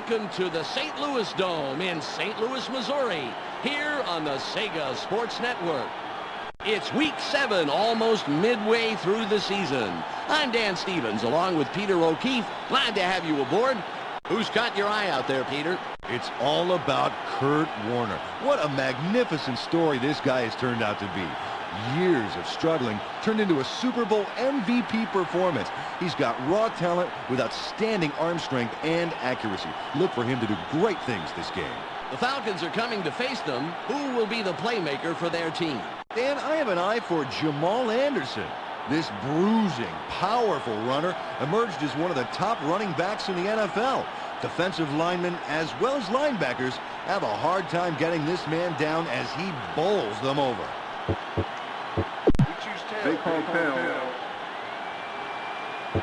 Welcome to the St. Louis Dome in St. Louis, Missouri, here on the Sega Sports Network. It's Week 7, almost midway through the season. I'm Dan Stevens, along with Peter O'Keefe. Glad to have you aboard. Who's caught your eye out there, Peter? It's all about Kurt Warner. What a magnificent story this guy has turned out to be. Years of struggling turned into a Super Bowl MVP performance. He's got raw talent with outstanding arm strength and accuracy. Look for him to do great things this game. The Falcons are coming to face them. Who will be the playmaker for their team? Dan, I have an eye for Jamal Anderson. This bruising, powerful runner emerged as one of the top running backs in the NFL. Defensive linemen as well as linebackers have a hard time getting this man down as he bowls them over. They call tail.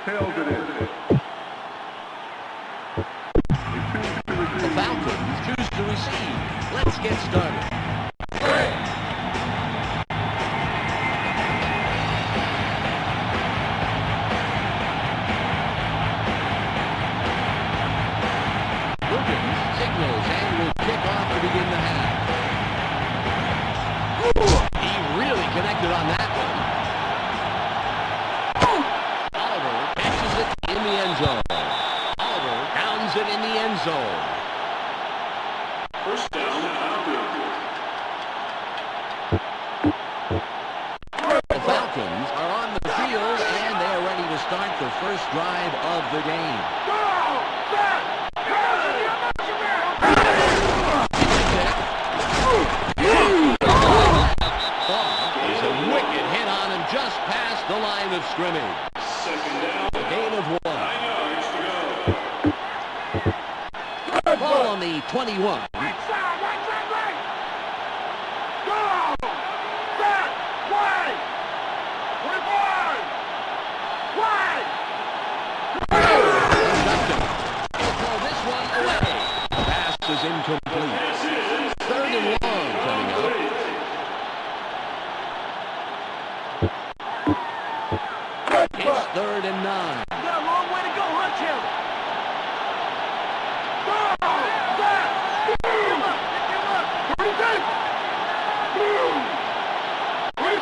Tails it is. The Falcons choose to receive. Let's get started. Signals and will kick off to begin the half. He really connected on that one. Oliver catches it in the end zone. Oliver pounds it in the end zone. First down, The Falcons are on the field and they are ready to start the first drive of the game. Just past the line of scrimmage. Second down. A gain of 1. 9 yards to go. Ball on the 21. Right side, right. Go! Back! Wide! 25! Wide! He'll throw this one away. The pass is incomplete. 3rd and long coming up. It's 3rd and 9. You got a long way to go, huh, Jim? Go! Back! Give up! 26! 23!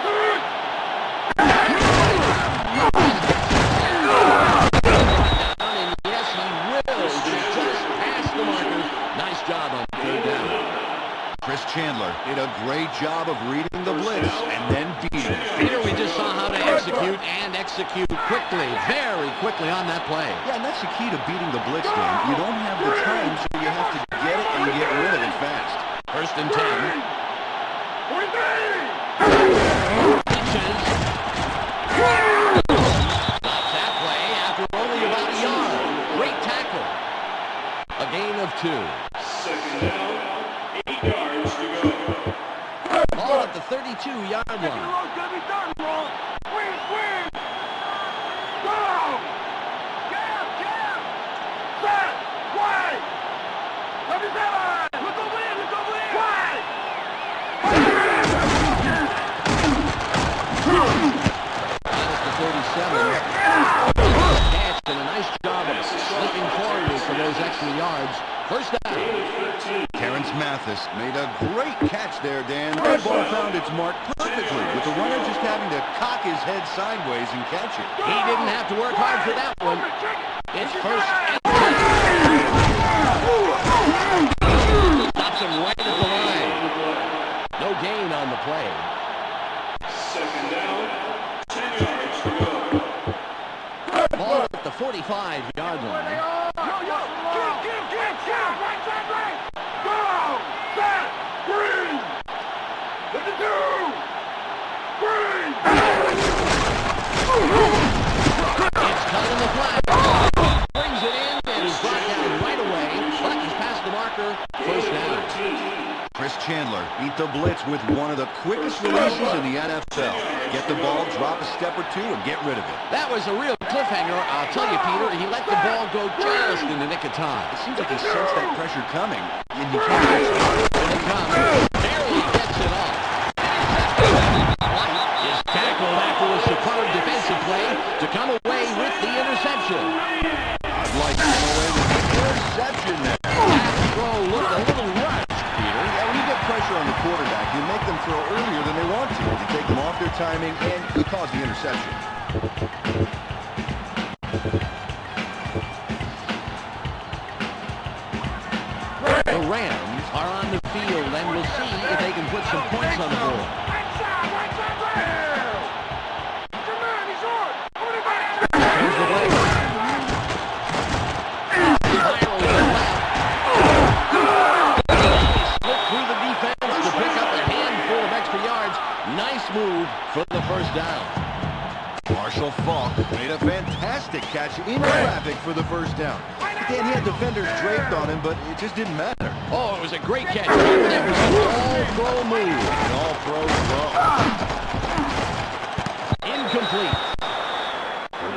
And yes, he will. Just past the marker. Nice job on 3rd down. Chris Chandler did a great job of reading the blitz and then beating it. Peter, we just saw how to execute and execute quickly, very quickly on that play. Yeah, and that's the key to beating the blitz game. You don't have the time, so you have to get it and get rid of it fast. 1st and 10. 23! Pitches. Stops that play after only about a yard. Great tackle. A gain of 2. Second down, 8 yards to go. Ball at the 32-yard line. At the 47. Catch and a nice job of slipping forward for those extra yards. 1st down. Terrence Mathis made a great catch there, Dan. That ball found its mark perfectly, with the runner just having to cock his head sideways and catch it. He didn't have to work hard for that one. It's 1st and 10. Stops him right at the line. No gain on the play. Second down, 10 yards to go. Ball at the 45-yard line. Go! Back! Green! 52! Green! It's cut in the flat. Brings it in and is brought down right away. But he's past the marker. 1st down. Chris Chandler beat the blitz with one of the quickest releases in the NFL. Get the ball, drop a step or two, and get rid of it. That was a real cliffhanger. I'll tell you, Peter, he let the ball go just in the nick of time. It seems like he sensed that pressure coming, and he can't catch it. Here it comes. Barely gets it off. White is tackled after a superb defensive play to come away with the interception. I'd like to come away with the interception there. timing, and he caused the interception. The Rams are on the field, and we'll see if they can put some points on the board. Here's the play. Spirals to the left. Slip through the defense to pick up a handful of extra yards. Nice move for the first down. Marshall Faulk made a fantastic catch in traffic for the first down. Again, he had defenders draped on him, but it just didn't matter. Oh, it was a great catch. That was an all-throw move. An all-throw throw. Incomplete.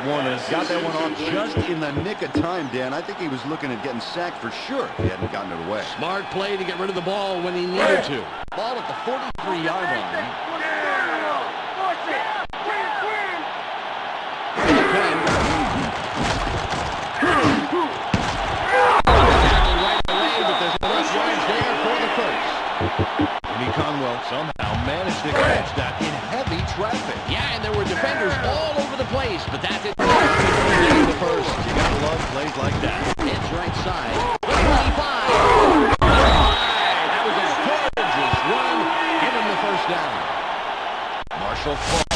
Warner got that one off just in the nick of time, Dan. I think he was looking at getting sacked for sure if he hadn't gotten it away. Smart play to get rid of the ball when he needed to. Ball at the 43-yard line. Conwell somehow managed to catch that in heavy traffic. Yeah, and there were defenders all over the place, but that didn't matter. The first. You gotta love plays like that. It's right side. 25. That was a gorgeous run. Give him the first down. Marshall Faulk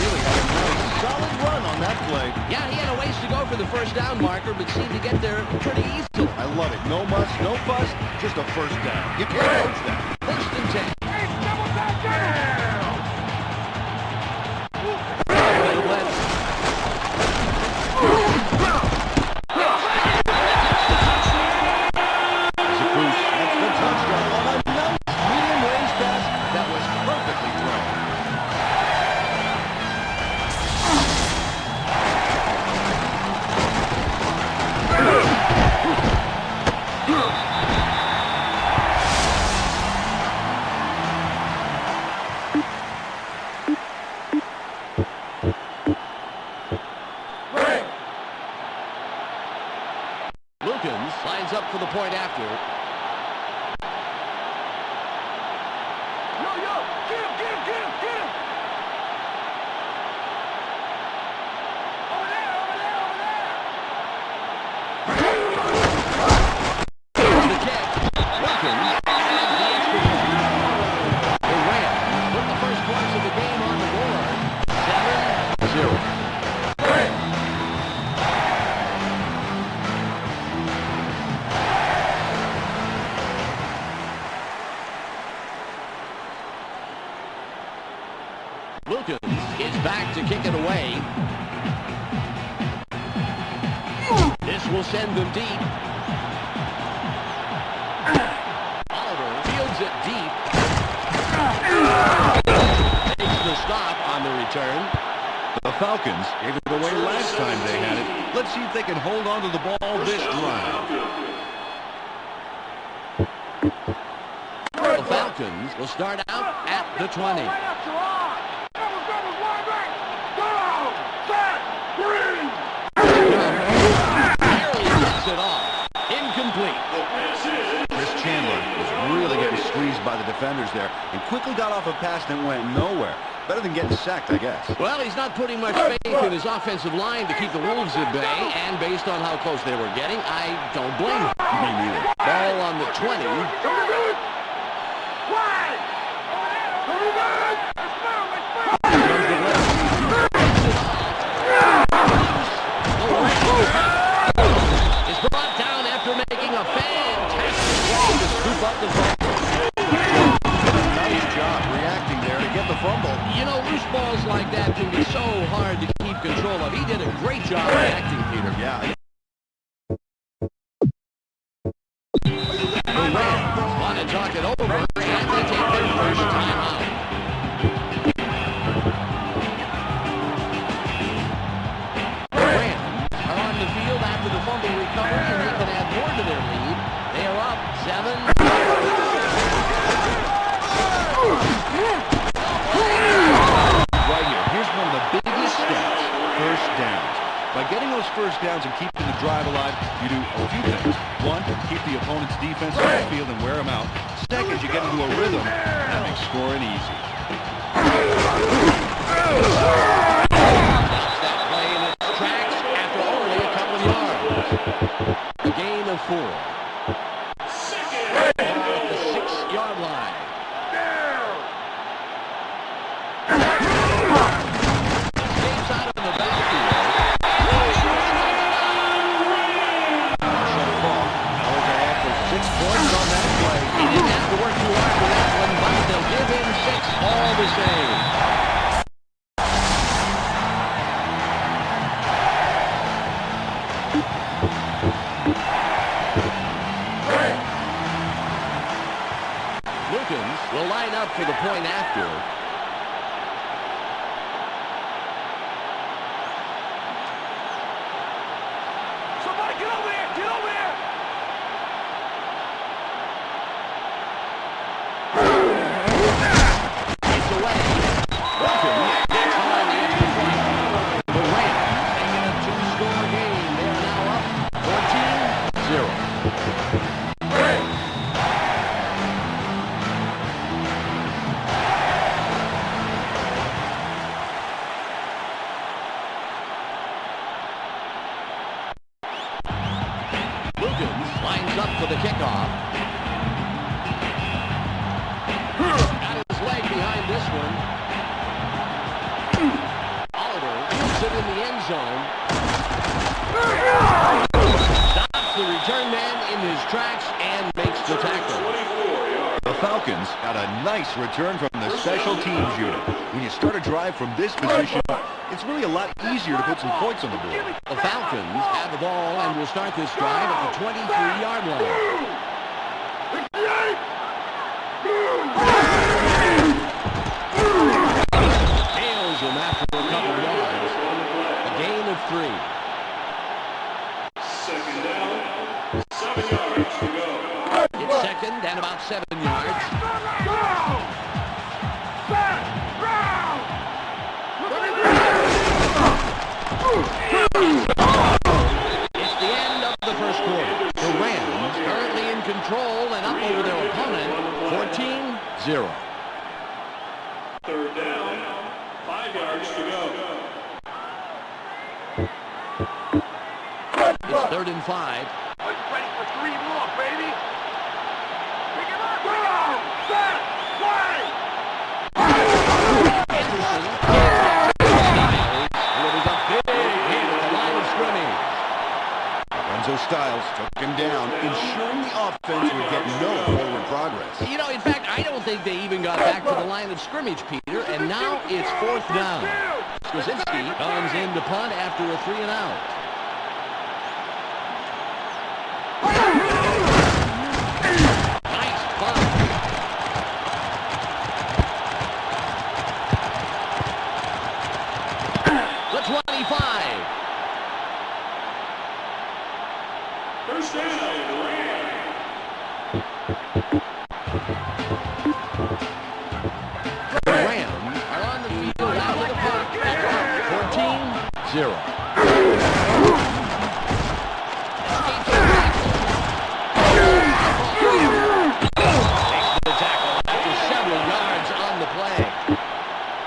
really had a nice solid run on that play. Yeah, he had a ways to go for the first down marker, but seemed to get there pretty easily. I love it. No muss, no fuss, just a first down. You can't coach that. First and 10. Lines up for the point after. Yo, get him! Over there! Here's the catch. Wilkins adds the extra point. The Rams put the first points of the game on the board. 7-0. Wilkins is back to kick it away. This will send them deep. Oliver fields it deep. Takes the stop on the return. The Falcons gave it away last time they had it. Let's see if they can hold on to the ball this drive. The Falcons will start out at the 20. It off. Incomplete. Chris Chandler was really getting squeezed by the defenders there and quickly got off a pass that went nowhere. Better than getting sacked, I guess. Well, he's not putting much faith in his offensive line to keep the Wolves at bay, and based on how close they were getting, I don't blame him. Me neither. Ball on the 20. Brought down after making a fantastic play to scoop up the fumble. Nice job reacting there to get the fumble. You know, loose balls like that can be so hard to keep control of. He did a great job reacting, Peter. Yeah. The Rams want to talk it over, and they take their first time out. The Rams are on the field after the fumble recovery, and they can add more to their lead. They are up 7. Right here, here's one of the biggest steps, first downs. By getting those first downs and keeping the drive alive, you do a few things. One, keep the opponent's defense on the field and wear them out. Second, you get into a rhythm that makes scoring easy. Stops that play in its tracks after only a couple of yards. A gain of 4. Ball at the 6-yard line. Escapes out of the backfield. Marshall Falk goes ahead for 6 points on that play. He didn't have to work too hard for that one, but they'll give him 6 all the same. Wilkins will line up for the point after. Somebody get over here! Get over here! It's away. Wilkins gets on the extra point. The Rams making a 2-score game. They are now up 14-0. Wilkins lines up for the kickoff. Got his leg behind this one. Oliver puts it in the end zone. Stops the return man in his tracks and makes the tackle. The Falcons got a nice return from the special teams unit. When you start a drive from this position, it's really a lot easier to put some points on the board. The Falcons have the ball and will start this drive at the 23-yard line. Nails him after a couple of yards. A gain of 3. Second down, 7 yards to go. It's second and about 7 yards. It's the end of the first quarter. The Rams currently in control and up over their opponent, 14-0. Third down, 5 yards to go. It's 3rd and 5. Ready for 3 more, baby! Pick him up! Go! Set! Play! Anderson Styles, and it was a big hit at the line of scrimmage. Lorenzo Styles took him down, ensuring the offense would get no forward progress. You know, in fact, I don't think they even got back to the line of scrimmage, Peter, and now it's 4th down. Krasinski comes in to punt after a 3-and-out. Nice punt. The 25. First down, The Rams are on the field after the punt. 14-0.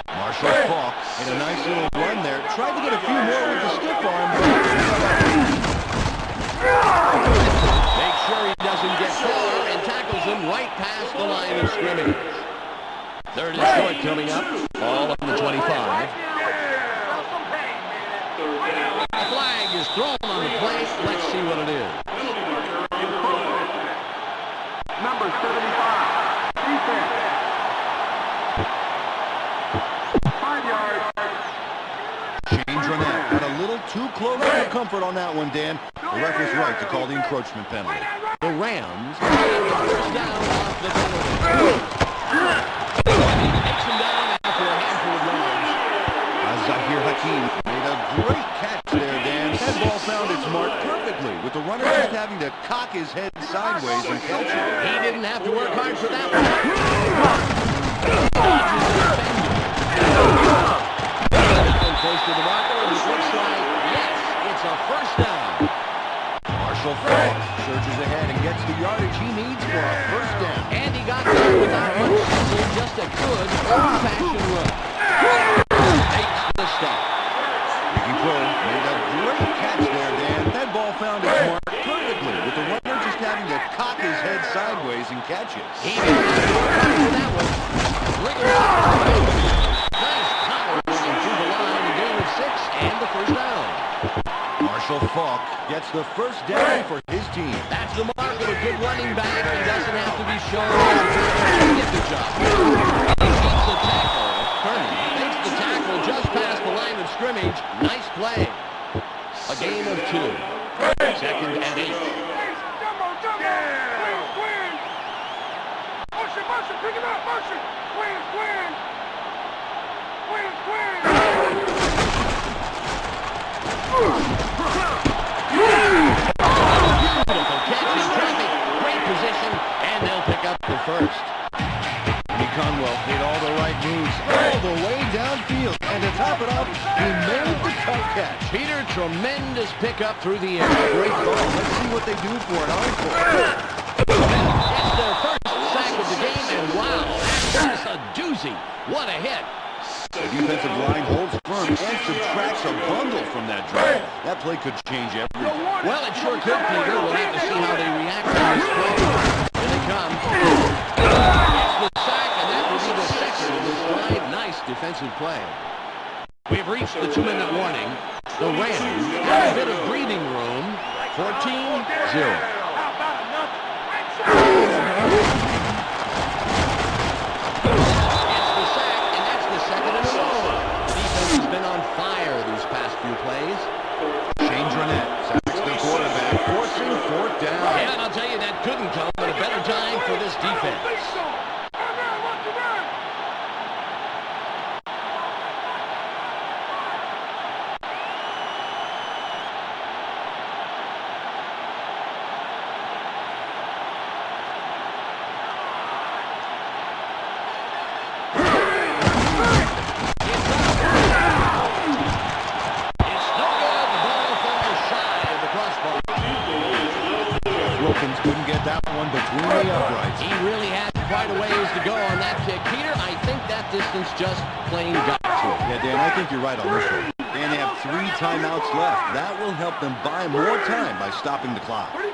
Marshall Falk made a nice little run there. Tried to get a few more with the stiff arm. Make sure he doesn't get far and tackles him right past the line of scrimmage. 3rd and short coming up. Ball on the 25. A flag is thrown on the play. Let's see what it is. Number 75, defense. 5 yards. James Renette got a little too close for comfort on that one, Dan. The ref was right to call the encroachment penalty. The Rams take the first down off the penalty. He takes him down after a handful of yards. Zahir Hakim made a great catch there, Dan. That ball found its mark perfectly, with the runner just having to cock his head sideways and catch it. He didn't have to work hard for that one. Dodges the defender. Down close to the marker, and it looks like, yes, it's a first down. Marshall Falk surges ahead and gets the yardage he needs for a first down. And he got there without much sizzle, just a good old-fashioned run. Made a great catch there, Dan. That ball found its mark perfectly, with the runner just having to cock his head sideways and catch it. He didn't have to work hard for that one. Nice power running through the line, a gain of 6 and the first down. Marshall Faulk gets the first down for his team. That's the mark of a good running back. He doesn't have to be shown to get the job. He beats the tackle. Kernan makes the tackle just past the line of scrimmage. Nice play. A gain of 2. 2nd and 8. Motion, pick it up, motion. Quinn. Beautiful catch in traffic. Great position, and they'll pick up the first. Conwell made all the right moves all the way downfield. And to top it off, he made the tough catch. Peter, tremendous pickup through the air. Great ball. Let's see what they do for an encore. It's their first sack of the game, and wow, that's a doozy. What a hit. The defensive line holds firm and subtracts a bundle from that drive. That play could change everything. Well, it sure could, Peter. We'll have to see how they react to this play. Here they come. It's the sack, and that will be the second of this drive. Nice defensive play. We've reached the 2-minute warning. The Rams have a bit of breathing room. 14-0. Couldn't come at a better time for this defense. Couldn't get that one between the uprights. He really had quite a ways to go on that kick. Peter, I think that distance just plain got to him. Yeah, Dan, I think you're right on this one. And they have 3 timeouts left. That will help them buy more time by stopping the clock. The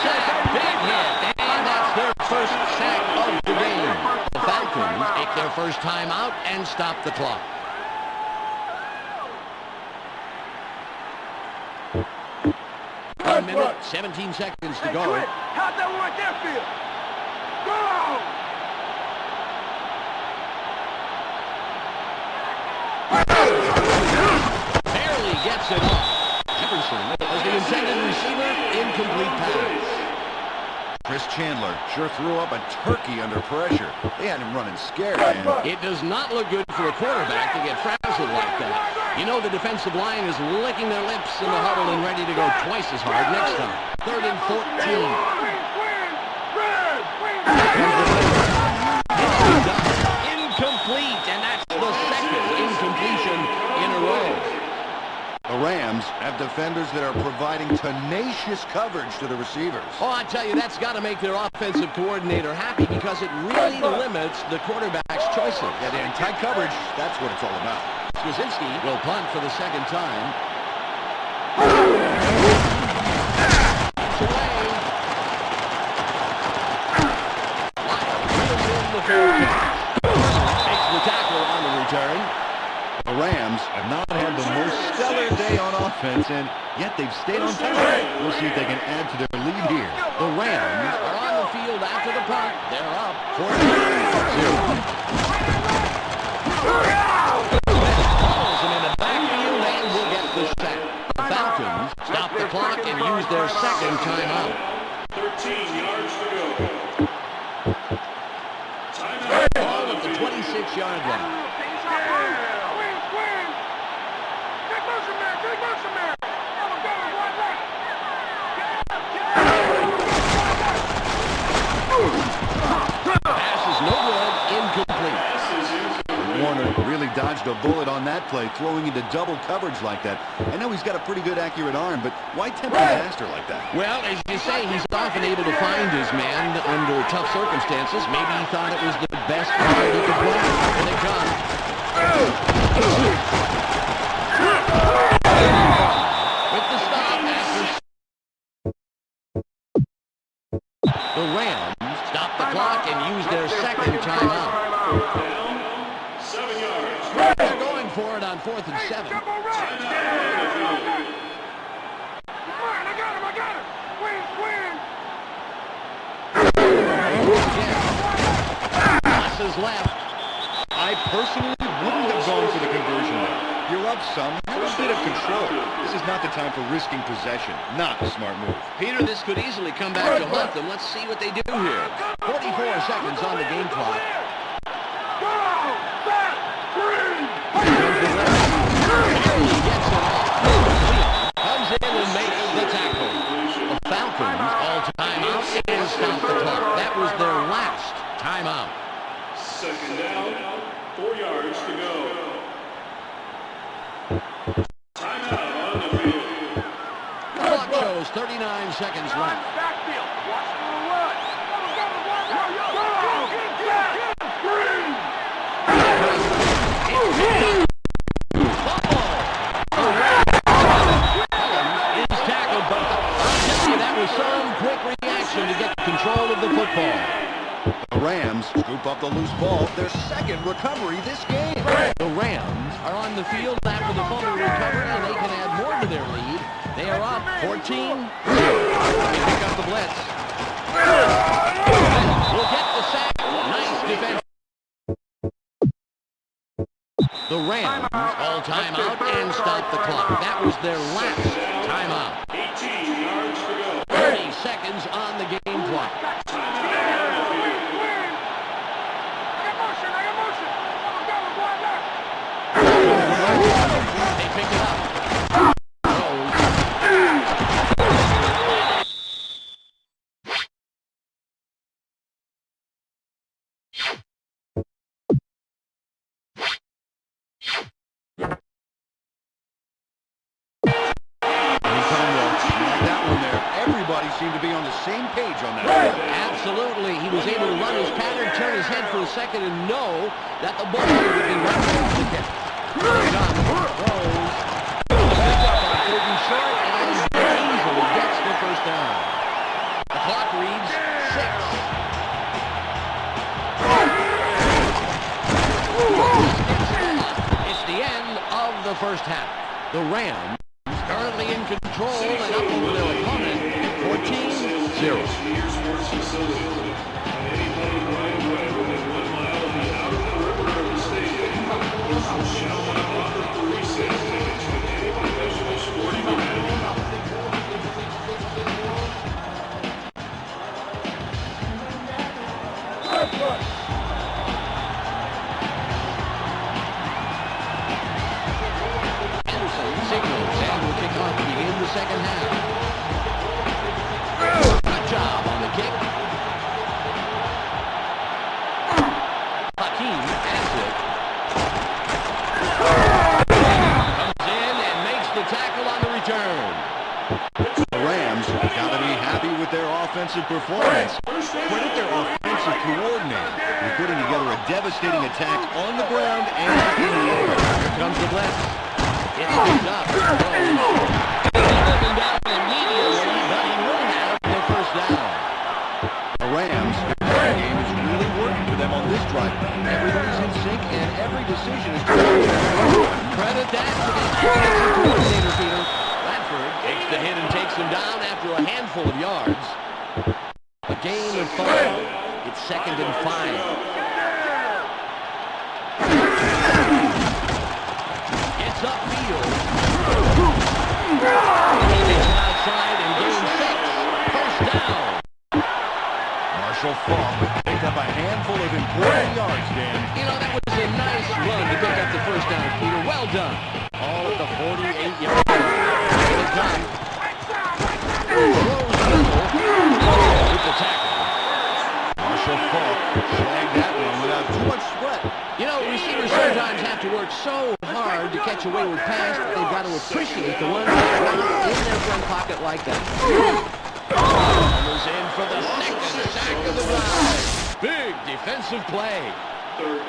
sack, big hit, and that's their first sack of the game. The Falcons take their first timeout and stop the clock. 1 minute, 17 seconds to go. How'd that one right there feel? Go! Barely gets it off. Jefferson as the intended receiver, incomplete pass. Chris Chandler sure threw up a turkey under pressure. They had him running scared, man. It does not look good for a quarterback to get frazzled like that. You know the defensive line is licking their lips in the huddle and ready to go twice as hard next time. 3rd and 14. Incomplete, and that's the second incompletion in a row. The Rams have defenders that are providing tenacious coverage to the receivers. Oh, I tell you, that's got to make their offensive coordinator happy because it really limits the quarterback's choices. Yeah, Dan, tight coverage, that's what it's all about. Krasinski will punt for the second time. Takes the tackle on the return. The Rams have not had the most stellar day on offense, and yet they've stayed on top. We'll see if they can add to their lead here. The Rams are on the field after the punt. They're up 14-0. Stop the clock and use their second timeout. 13 yards to go. Ball at the 26-yard line. Pass is no good, incomplete. Warner really dodged a bullet on that play, throwing into double coverage like that. I know he's got a pretty good accurate arm, but why tempt disaster like that? Well, as you say, he's often able to find his man under tough circumstances. Maybe he thought it was the best card he could play. Here they come. for it on 4th and 7. Come on, I got him. Swing. Passes left. I personally wouldn't have gone for the conversion there. You're up some, have a bit of control. This is not the time for risking possession. Not a smart move. Peter, this could easily come back to haunt them. Let's see what they do here. 44 seconds on the game clock. Go! Set! Green! Barely gets it off. Comes in and makes the tackle. The Falcons all timeout and stop the clock. That was their last timeout. Second down, 4 yards to go. Timeout on the field. Clock shows 39 seconds left. Backfield. Watch for a run. Go! Set! Green! Is tackled, but I'll tell you, that was some quick reaction to get control of the football. The Rams scoop up the loose ball, their second recovery this game. The Rams are on the field after the fumble recovery, and they can add more to their lead. They are up 14-0. Pick up the blitz. Will get the sack. Nice defense. The Rams all timeout and stop the clock. That was their last timeout. 18 yards to go. 30 seconds on the game clock. They pick it up. Everybody seemed to be on the same page on that. Absolutely. He was able to run his pattern, turn his head for a second, and know that the ball would be right off the kick. John throws. Picked up on 3rd and short, and easily gets the first down. The clock reads 6. It's the end of the first half. The Rams currently in control and up over their opponent, 14-0. Signals and will kick off to begin the second half. Good job on the kick. Hakeem has it. Comes in and makes the tackle on the return. The Rams got to be happy with their offensive performance. Credit their offensive coordinator for putting together a devastating attack on the ground and in the air. Here comes the blitz. It's picked up. Broken down immediately, but he will have the first down. The Rams, their game is really working for them on this drive. Everybody's in sync and every decision is Credit that to the offensive coordinator, Peter. Bradford takes the hit and takes him down after a handful of yards. A gain of 5. It's 2nd and 5. Gets upfield. He takes it outside and gains 6. First down. Marshall Faulk picked up a handful of important yards, Dan. You know, that was a nice run to pick up the first down, Peter. Well done. All at the 48-yard line. Here they come. Throws with the tackle. Marshall Faulk snagged that one without too much sweat. You know, receivers sometimes have to work so hard to catch a wayward pass that they've got to appreciate the ones that are in their front pocket like that. Was in for the second sack of the drive. Big defensive play.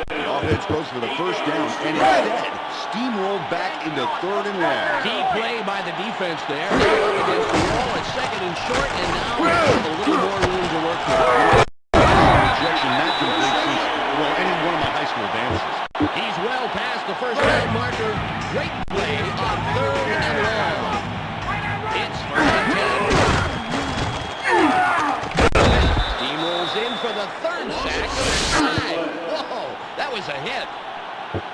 The offense goes for the first down and instead steamrolled back into 3rd and long. Key play by the defense there. They're up against the wall at 2nd and short, and now they have a little more room to work with. Rejection not complete since well, any one of my high school dances. He's well past the first down marker. Great play on 3rd and long. It's 1st and 10. Steamrolls in for the 3rd sack of the time. Whoa, that was a hit.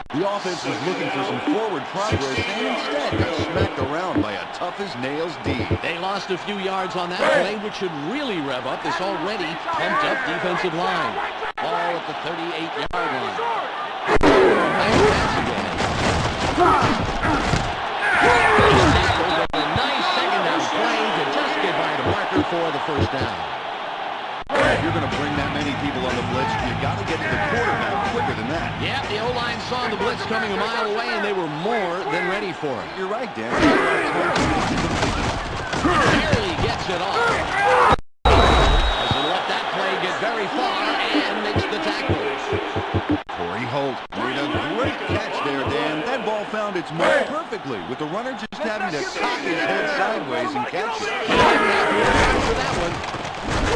The offense was looking for some forward progress and instead got smacked around by a tough-as-nails D. They lost a few yards on that play, which should really rev up this already pumped-up defensive line. All at the 38-yard line. Nice pass again. A nice second down play to just get by the marker for the 1st down. If you're going to bring that many people on the blitz, you got to get to the quarterback quicker than that. Yeah, the O-line saw the blitz coming a mile away, and they were more than ready for it. You're right, Dan. Nearly gets it off. Doesn't let that play get very far, and makes the tackle. Corey Holt made a great catch there, Dan. That ball found its mark perfectly, with the runner just having to cock his head sideways and catch it. For that one.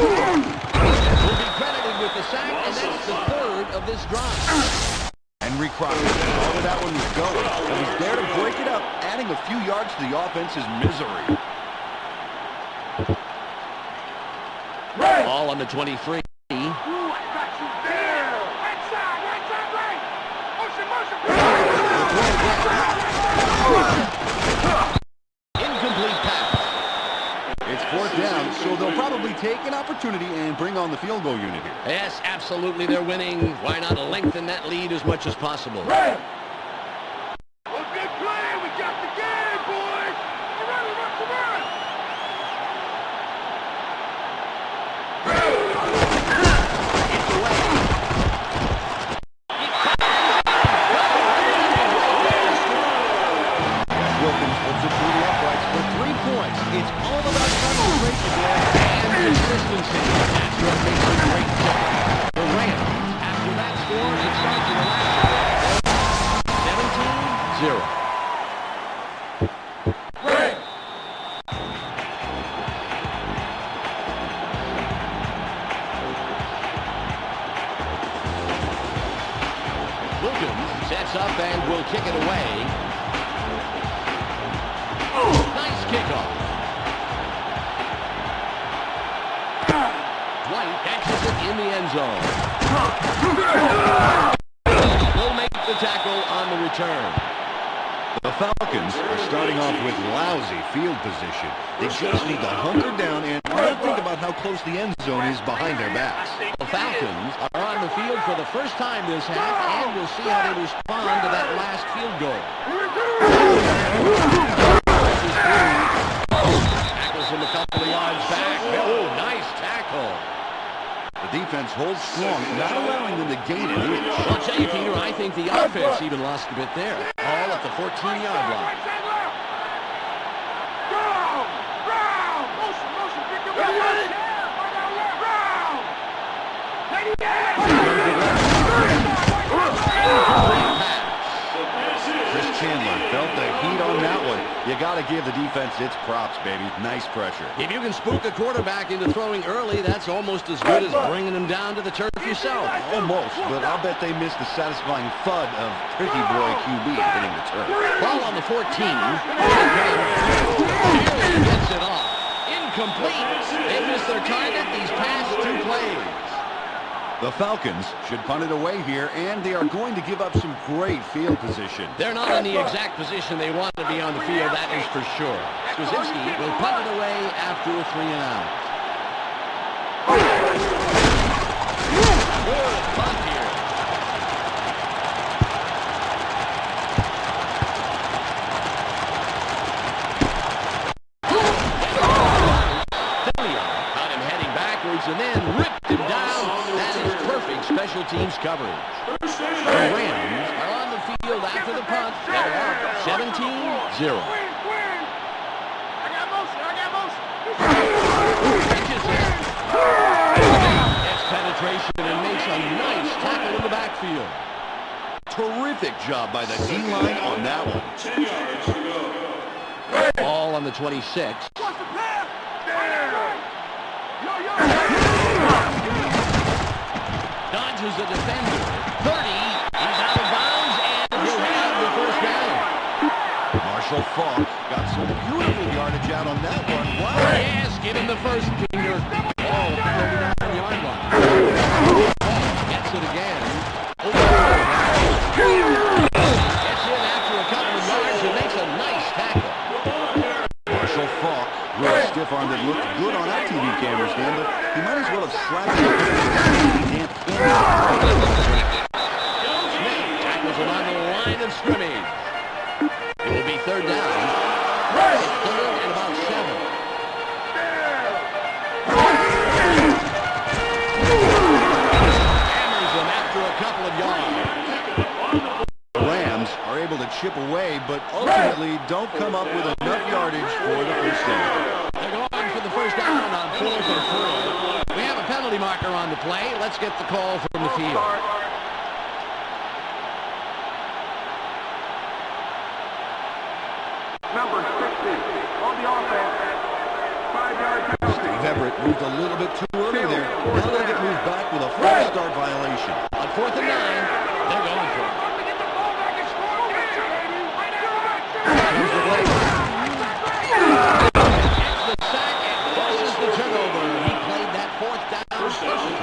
Will be credited with the sack, and that's the 3rd of this drive. Henry Crockett, all of that one was going, and was there to break it up, adding a few yards to the offense's misery. All on the 23. Incomplete pass. It's 4th down, so they'll probably take an opportunity and bring on the field goal unit here. Yes, absolutely, they're winning. Why not lengthen that lead as much as possible? Good play. We got the game, boys. Run. It's away. Wilkins puts it through the uprights for 3 points. It's all about concentration and Consistency. That's what makes a great play. The Rams, after that score, it starts in the last 17-0. Wilkins sets up and will kick it away. Nice kickoff. White catches it in the end zone. Will make the tackle on the return. The Falcons are starting off with lousy field position. They just need to hunker down and not think about how close the end zone is behind their backs. The Falcons are on the field for the first time this half, and we'll see how they respond to that last field goal. Tackles him a couple of yards back. Oh, nice tackle. The defense holds strong, not allowing them to gain an inch. I'll tell you, Peter, I think the offense even lost a bit there. All at the 14-yard line. Chris Chandler felt the heat on that one. You got to give the defense its props, baby. Nice pressure. If you can spook a quarterback into throwing early, that's almost as good as bringing him down to the turf yourself. Almost, but I'll bet they missed the satisfying thud of Pretty Boy QB hitting the turf. Ball on the 14. Nearly gets it off. Incomplete. They missed their target these past 2 plays. The Falcons should punt it away here, and they are going to give up some great field position. They're not in the exact position they want to be on the field, that is for sure. Swazinski will punt it away after a 3-and-out. Good punt here. Caught him heading backwards and then ripped him down. That is perfect special teams coverage. The Rams are on the field after the punt. They're up 17-0. Pitches it. Gets penetration and makes a nice tackle in the backfield. Terrific job by the D-line on that one. 10 yards to go. Ball on the 26. Dodges a defender. Marshall Falk got some beautiful yardage out on that one. Wow. Yes, give him the first, Peter. Ball at the 39-yard line. Gets it again. Gets in after a couple of yards and makes a nice tackle. Marshall Falk, real stiff arm that looked good on our TV cameras, Dan, but he might as well have slapped it. Tackles him on the line of scrimmage. It will be third down. It's third and about 7. Hammers him after a couple of yards. The Rams are able to chip away, but ultimately don't come up with enough yardage for the first down. They're going for the first down on 4th and 4. We have a penalty marker on the play. Let's get the call from the field. Number 60 on the offense. 5-yard penalty. Steve Everett moved a little bit too early there. Now they'll get moved back with a false start violation. On 4th and 9, they're going for it. Gets the sack and forces the turnover. He played that 4th down perfectly.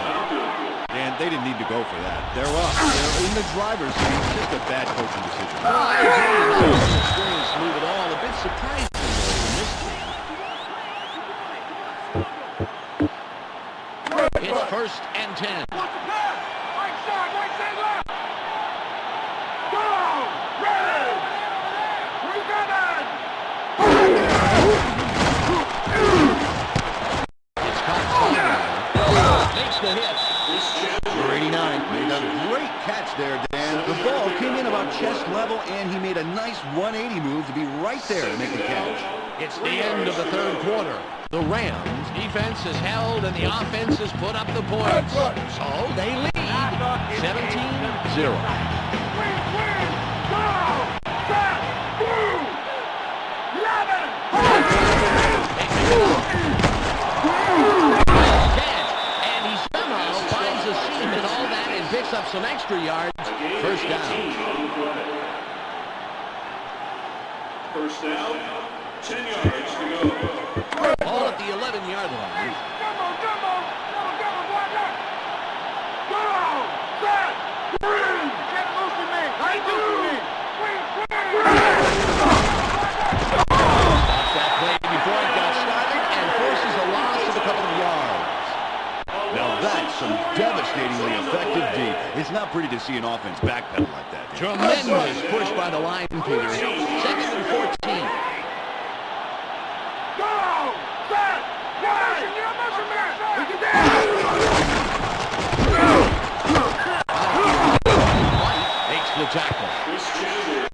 And they didn't need to go for that. They're up. They're in the driver's seat. It's just a bad coaching decision. Experience move at all. A bit surprising though in this game. It's 1st and 10. What's the pass? Right side, left. Go! Ready! We got it! It's caught sideline. Makes the hit. Number 89 made a great catch there, Dan. The ball came in about chest level, and he made a nice 180 move to be right there to make the catch. It's the end of the third quarter. The Rams defense has held and the offense has put up the points. So they lead 17-0. And he somehow finds a seam and all that and picks up some extra yards. First down. First down, 10 yards to go. Ball at the 11-yard line. Stops that play before it got started and forces a loss of a couple of yards. Now that's some devastatingly effective D. It's not pretty to see an offense backpedal like that. Tremendous push by the line, Peter. 2nd and 14. Makes the tackle.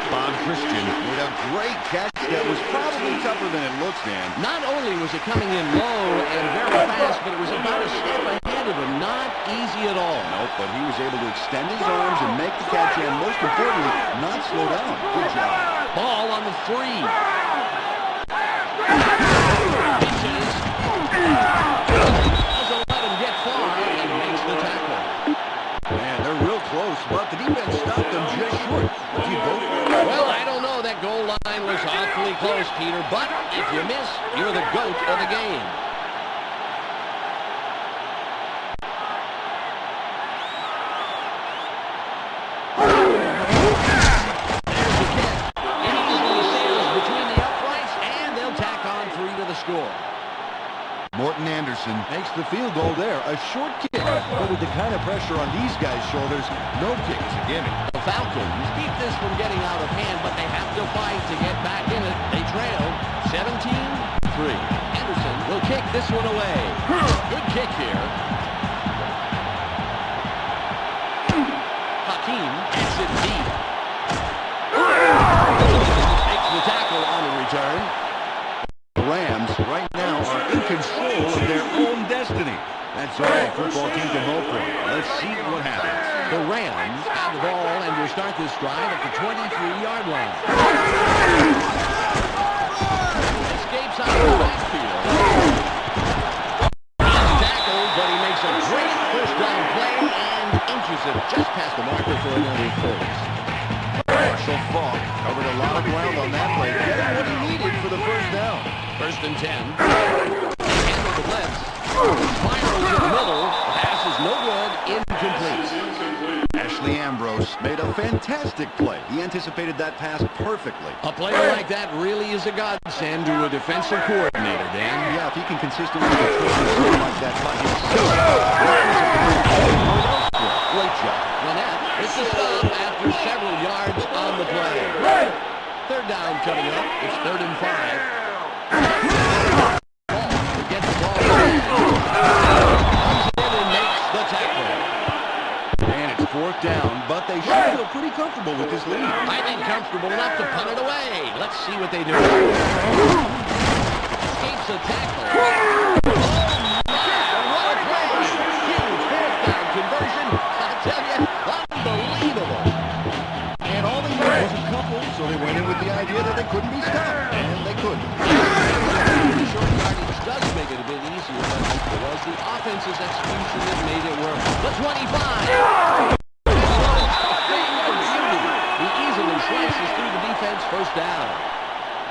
Bob Christian made a great catch that was probably tougher than it looks, Dan. Not only was it coming in low and very fast, but it was about a step ahead of him. Not easy at all. Nope, but he was able to extend his arms and make the catch, and most importantly, not slow down. Good job. Ball on the 3. Pitches. Doesn't let him get far and makes the tackle. Man, they're real close, but the defense stopped them just short. If you go for it. Well, I don't know. That goal line was awfully close, Peter, but if you miss, you're the GOAT of the game. There's the kick. It easily sails between the uprights, and they'll tack on 3 to the score. Morton Anderson makes the field goal there. A short kick, but with the kind of pressure on these guys' shoulders, no kick is a gimme. The Falcons keep this from getting out of hand, but they have to fight to get back in it. They trail 17-3. Anderson will kick this one away. Good kick here. Hakeem gets it deep. Makes the tackle on the return. The Rams right now are in control of their own destiny. That's all a football team can hope for. Let's see what happens. The Rams have the ball and will start this drive at the 23-yard line. Escapes out of the backfield. He's tackled, but he makes a great first down play and inches it just past the marker for another first. Marshall Falk covered a lot of ground on that play, getting what he needed for the first down. 1st and 10. Handle the blitz. Fire over the middle. Pass is no good. Incomplete. Ashley Ambrose made a fantastic play. He anticipated that pass perfectly. A player like that really is a godsend to a defensive coordinator, Dan. Yeah, if he can consistently control himself like that by himself. Great job. Lynette hits a stop after several yards on the play. 3rd down coming up. It's 3rd and 5. Ball to get the ball in. Comes in and makes the tackle. And it's 4th down, but they should feel pretty comfortable with this lead. I think comfortable enough to punt it away. Let's see what they do. Escapes a tackle. Oh, my! What a play! Huge 4th down conversion. I tell you, unbelievable. And all they needed was a couple, so they went in with the idea that they couldn't be stopped. And they couldn't. Short yardage does make it a bit easier, but it was the offense's execution that made it work. The 25. He easily slices through the defense. 1st down.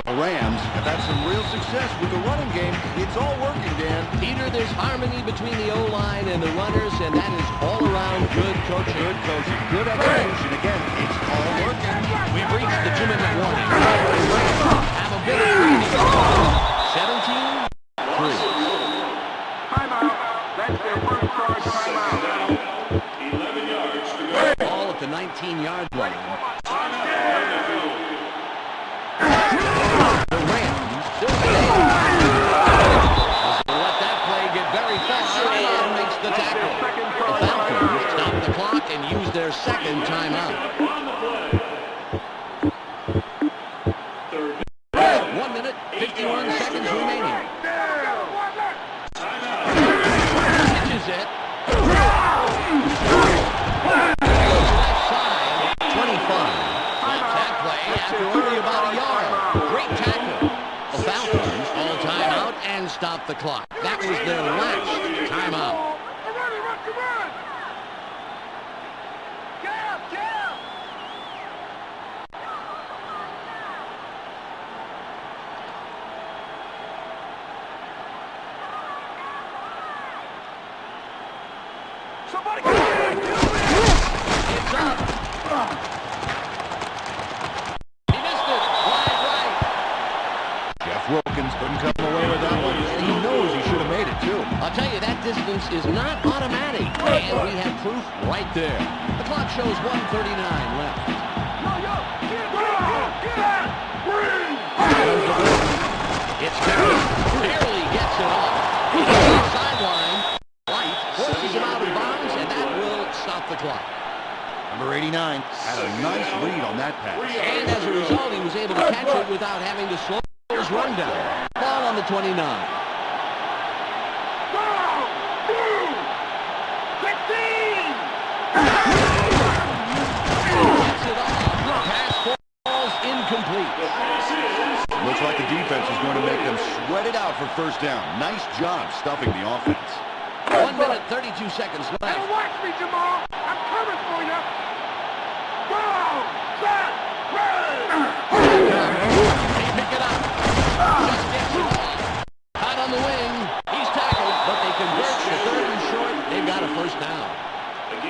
The Rams have had some real success with the running game. It's all working, Dan. Peter, there's harmony between the O-line and the runners, and that is all around good coaching. Good coaching, good execution. Again, it's all working. We've reached the 2-minute warning. The Rams have a bit of lead. 17-3. Timeout. That's their first charge timeout. 11 yards to go. Ball at the 19-yard line. The Rams still stay. Let that play get very fast and makes the tackle. The Falcons stop the clock and use their 2nd timeout. 1 minute, 51 seconds remaining. Catches it. Left side, 25. That play after only about a yard. Great tackle. The Falcons all timeout and stop the clock. That was their last timeout. Somebody come on! It's up. He missed it. Wide right. Jeff Wilkins couldn't come away with that one. And he knows he should have made it, too. I'll tell you, that distance is not automatic. And we have proof right there. The clock shows 1:39 left. It's Terry. Barely gets it off. He's on the sideline. White forces him out of bounds, and that will stop the clock. Number 89 had a nice read on that pass. And as a result, he was able to catch it without having to slow his run down. Ball on the 29. Gets it off. Pass falls incomplete. Looks like the defense is going to make them sweat it out for 1st down. Nice job stuffing the offense. 1 minute, 32 seconds left. Hey, watch me, Jamal. I'm coming for you. Go! Set! Ready! They pick it up. Just gets it off. Caught on the wing. He's tackled, but they convert to 3rd and short. They've got a 1st down.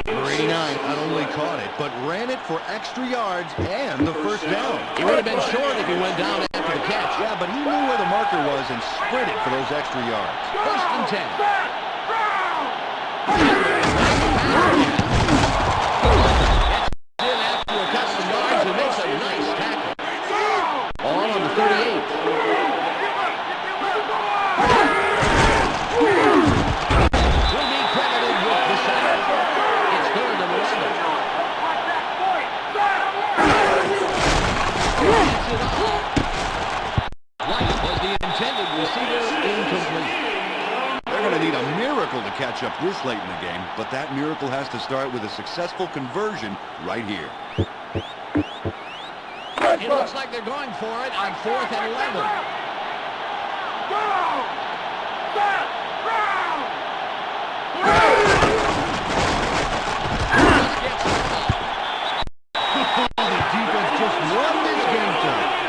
Number 89 not only caught it, but ran it for extra yards and the 1st down. He would have been short if he went down after the catch. Yeah, but he knew where the marker was and sprinted for those extra yards. 1st and 10. Set! Ground! Gets in after a couple of yards and makes a nice tackle. All on the 38. Will be credited with the sack. It's 3rd and 11. Gets it off. White was the intended receiver, incomplete. They're going to need a miracle to catch up this late in the game, but that miracle has to start with a successful conversion right here. It looks like they're going for it on 4th and 11. Go! Set! Ground! Just gets it off. The defense just won this game tonight.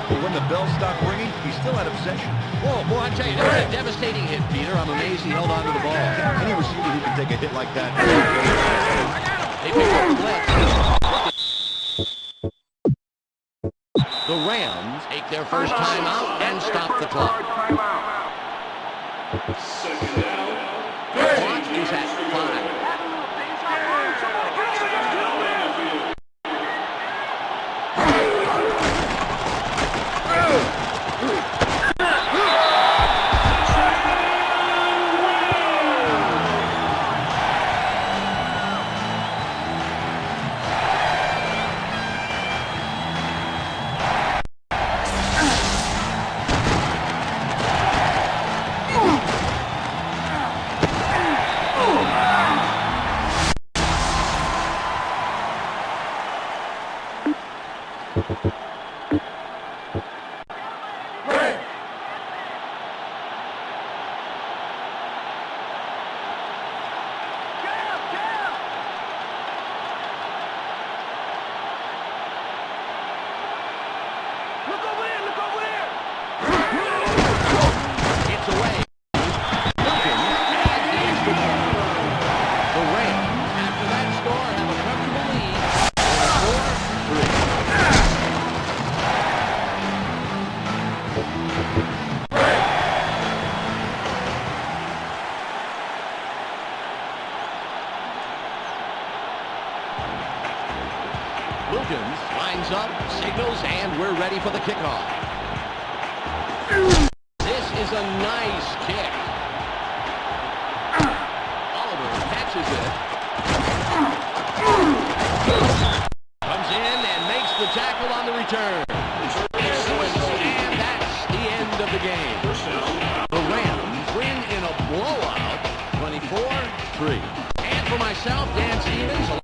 But when the bell stopped ringing, he still had a possession. Whoa, boy, I tell you, that was a devastating hit, Peter. I'm amazed he held on to the ball. Any receiver who can take a hit like that. They pick up the blitz. The Rams take their first timeout and stop the clock. Second down. Clock is at 5. Wilkins lines up, signals, and we're ready for the kickoff. This is a nice kick. Oliver catches it. Comes in and makes the tackle on the return. And that's the end of the game. The Rams win in a blowout, 24-3. And for myself, Dan Stevens.